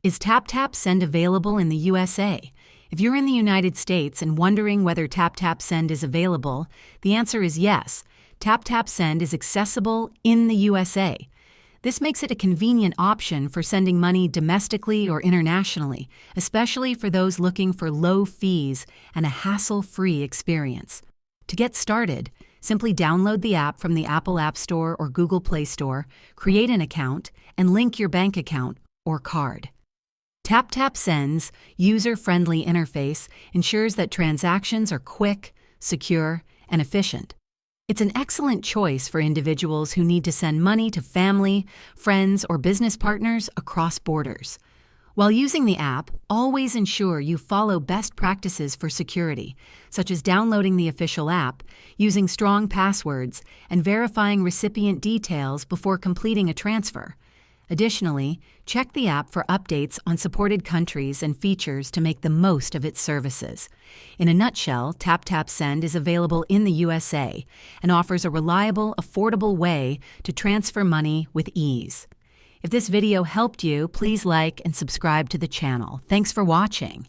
Is TapTap Send available in the USA? If you're in the United States and wondering whether TapTap Send is available, the answer is yes. TapTap Send is accessible in the USA. This makes it a convenient option for sending money domestically or internationally, especially for those looking for low fees and a hassle-free experience. To get started, simply download the app from the Apple App Store or Google Play Store, create an account, and link your bank account or card. TapTap Send's user-friendly interface ensures that transactions are quick, secure, and efficient. It's an excellent choice for individuals who need to send money to family, friends, or business partners across borders. While using the app, always ensure you follow best practices for security, such as downloading the official app, using strong passwords, and verifying recipient details before completing a transfer. Additionally, check the app for updates on supported countries and features to make the most of its services. In a nutshell, TapTap Send is available in the USA and offers a reliable, affordable way to transfer money with ease. If this video helped you, please like and subscribe to the channel. Thanks for watching.